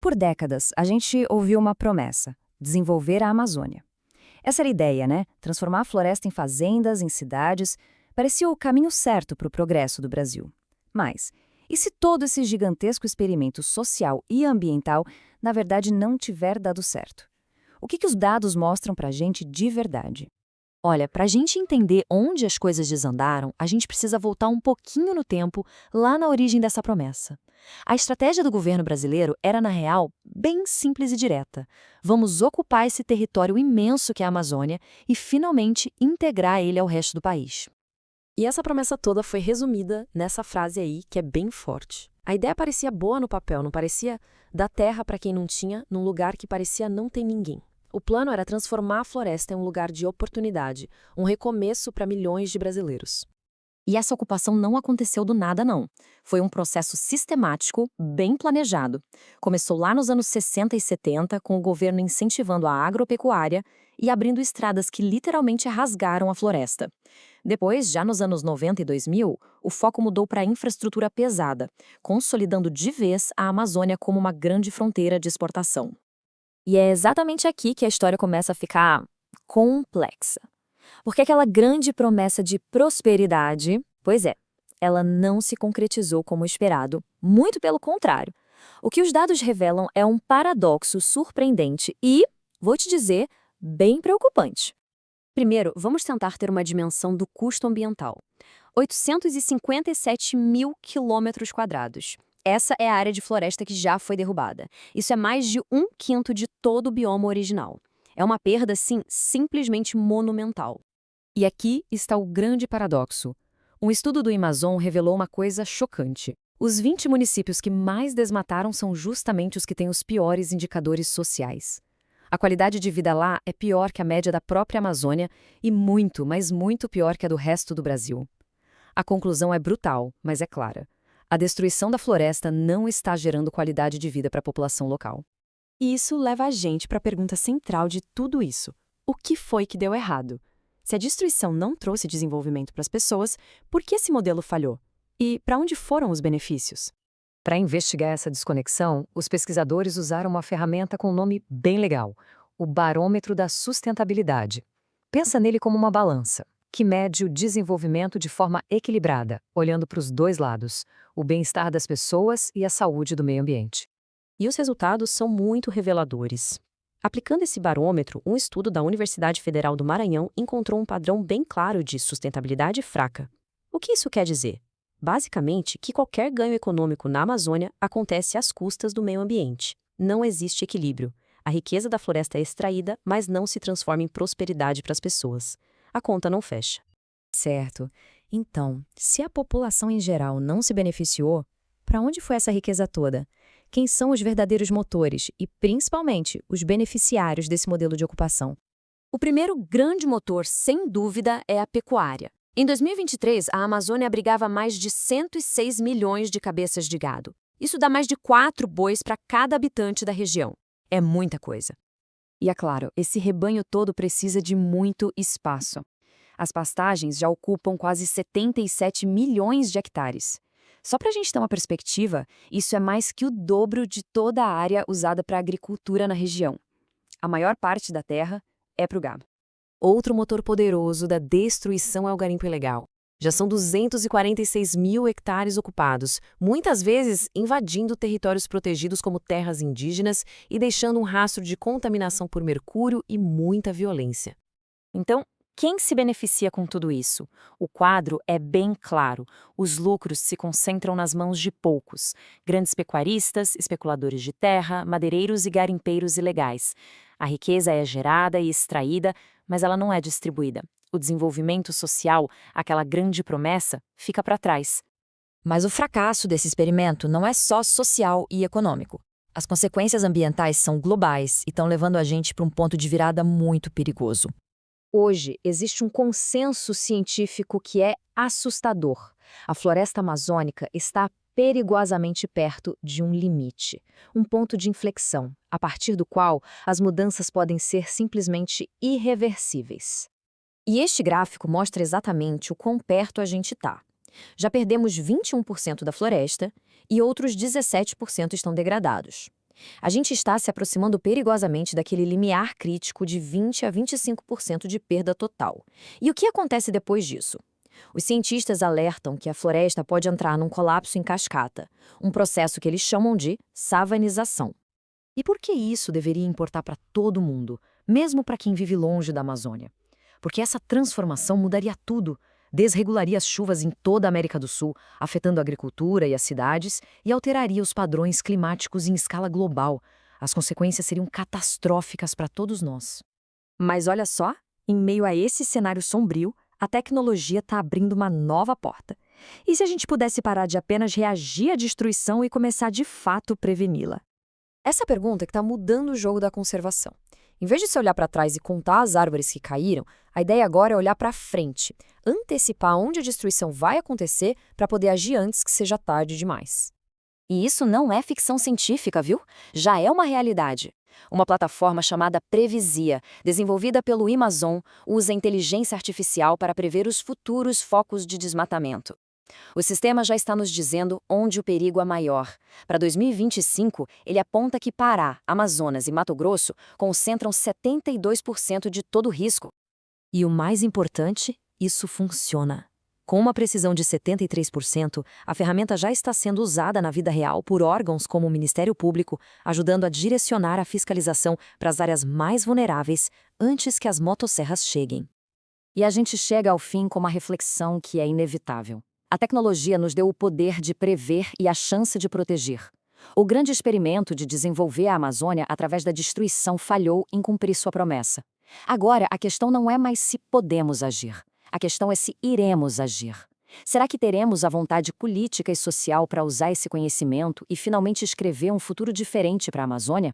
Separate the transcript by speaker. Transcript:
Speaker 1: Por décadas, a gente ouviu uma promessa: desenvolver a Amazônia. Essa era a ideia, né? Transformar a floresta em fazendas, em cidades. Parecia o caminho certo para o progresso do Brasil. Mas, e se todo esse gigantesco experimento social e ambiental, na verdade, não tiver dado certo? O que os dados mostram para a gente de verdade?
Speaker 2: Olha, para a gente entender onde as coisas desandaram, a gente precisa voltar um pouquinho no tempo, lá na origem dessa promessa. A estratégia do governo brasileiro era, na real, bem simples e direta. Vamos ocupar esse território imenso que é a Amazônia e, finalmente, integrar ele ao resto do país.
Speaker 3: E essa promessa toda foi resumida nessa frase aí, que é bem forte. A ideia parecia boa no papel, não parecia? Dar terra para quem não tinha, num lugar que parecia não ter ninguém. O plano era transformar a floresta em um lugar de oportunidade, um recomeço para milhões de brasileiros.
Speaker 2: E essa ocupação não aconteceu do nada, não. Foi um processo sistemático, bem planejado. Começou lá nos anos 60 e 70, com o governo incentivando a agropecuária e abrindo estradas que literalmente rasgaram a floresta. Depois, já nos anos 90 e 2000, o foco mudou para a infraestrutura pesada, consolidando de vez a Amazônia como uma grande fronteira de exportação.
Speaker 1: E é exatamente aqui que a história começa a ficar complexa. Porque aquela grande promessa de prosperidade, pois é, ela não se concretizou como esperado, muito pelo contrário. O que os dados revelam é um paradoxo surpreendente e, vou te dizer, bem preocupante.
Speaker 3: Primeiro, vamos tentar ter uma dimensão do custo ambiental. 857 mil quilômetros quadrados. Essa é a área de floresta que já foi derrubada. Isso é mais de 1/5 de todo o bioma original. É uma perda, sim, simplesmente monumental.
Speaker 2: E aqui está o grande paradoxo. Um estudo do Amazon revelou uma coisa chocante. Os 20 municípios que mais desmataram são justamente os que têm os piores indicadores sociais. A qualidade de vida lá é pior que a média da própria Amazônia e muito, mas muito pior que a do resto do Brasil. A conclusão é brutal, mas é clara. A destruição da floresta não está gerando qualidade de vida para a população local.
Speaker 3: E isso leva a gente para a pergunta central de tudo isso. O que foi que deu errado? Se a destruição não trouxe desenvolvimento para as pessoas, por que esse modelo falhou? E para onde foram os benefícios?
Speaker 2: Para investigar essa desconexão, os pesquisadores usaram uma ferramenta com um nome bem legal, o Barômetro da Sustentabilidade. Pensa nele como uma balança, que mede o desenvolvimento de forma equilibrada, olhando para os dois lados, o bem-estar das pessoas e a saúde do meio ambiente.
Speaker 3: E os resultados são muito reveladores. Aplicando esse barômetro, um estudo da Universidade Federal do Maranhão encontrou um padrão bem claro de sustentabilidade fraca. O que isso quer dizer? Basicamente, que qualquer ganho econômico na Amazônia acontece às custas do meio ambiente. Não existe equilíbrio. A riqueza da floresta é extraída, mas não se transforma em prosperidade para as pessoas. A conta não fecha.
Speaker 1: Certo. Então, se a população em geral não se beneficiou, para onde foi essa riqueza toda? Quem são os verdadeiros motores e, principalmente, os beneficiários desse modelo de ocupação?
Speaker 3: O primeiro grande motor, sem dúvida, é a pecuária. Em 2023, a Amazônia abrigava mais de 106 milhões de cabeças de gado. Isso dá mais de 4 bois para cada habitante da região. É muita coisa.
Speaker 1: E é claro, esse rebanho todo precisa de muito espaço. As pastagens já ocupam quase 77 milhões de hectares. Só para a gente ter uma perspectiva, isso é mais que o dobro de toda a área usada para a agricultura na região. A maior parte da terra é para o gado.
Speaker 3: Outro motor poderoso da destruição é o garimpo ilegal. Já são 246 mil hectares ocupados, muitas vezes invadindo territórios protegidos como terras indígenas e deixando um rastro de contaminação por mercúrio e muita violência.
Speaker 2: Então, quem se beneficia com tudo isso? O quadro é bem claro. Os lucros se concentram nas mãos de poucos. Grandes pecuaristas, especuladores de terra, madeireiros e garimpeiros ilegais. A riqueza é gerada e extraída, mas ela não é distribuída. O desenvolvimento social, aquela grande promessa, fica para trás.
Speaker 1: Mas o fracasso desse experimento não é só social e econômico. As consequências ambientais são globais e estão levando a gente para um ponto de virada muito perigoso. Hoje, existe um consenso científico que é assustador. A floresta amazônica está perigosamente perto de um limite, um ponto de inflexão, a partir do qual as mudanças podem ser simplesmente irreversíveis. E este gráfico mostra exatamente o quão perto a gente está. Já perdemos 21% da floresta e outros 17% estão degradados. A gente está se aproximando perigosamente daquele limiar crítico de 20 a 25% de perda total. E o que acontece depois disso? Os cientistas alertam que a floresta pode entrar num colapso em cascata, um processo que eles chamam de savanização. E por que isso deveria importar para todo mundo, mesmo para quem vive longe da Amazônia? Porque essa transformação mudaria tudo, desregularia as chuvas em toda a América do Sul, afetando a agricultura e as cidades, e alteraria os padrões climáticos em escala global. As consequências seriam catastróficas para todos nós. Mas olha só, em meio a esse cenário sombrio, a tecnologia está abrindo uma nova porta. E se a gente pudesse parar de apenas reagir à destruição e começar de fato a preveni-la? Essa pergunta é que está mudando o jogo da conservação. Em vez de se olhar para trás e contar as árvores que caíram, a ideia agora é olhar para frente, antecipar onde a destruição vai acontecer para poder agir antes que seja tarde demais. E isso não é ficção científica, viu? Já é uma realidade. Uma plataforma chamada Previsia, desenvolvida pelo Amazon, usa inteligência artificial para prever os futuros focos de desmatamento. O sistema já está nos dizendo onde o perigo é maior. Para 2025, ele aponta que Pará, Amazonas e Mato Grosso concentram 72% de todo o risco. E o mais importante, isso funciona. Com uma precisão de 73%, a ferramenta já está sendo usada na vida real por órgãos como o Ministério Público, ajudando a direcionar a fiscalização para as áreas mais vulneráveis antes que as motosserras cheguem. E a gente chega ao fim com uma reflexão que é inevitável. A tecnologia nos deu o poder de prever e a chance de proteger. O grande experimento de desenvolver a Amazônia através da destruição falhou em cumprir sua promessa. Agora, a questão não é mais se podemos agir. A questão é se iremos agir. Será que teremos a vontade política e social para usar esse conhecimento e finalmente escrever um futuro diferente para a Amazônia?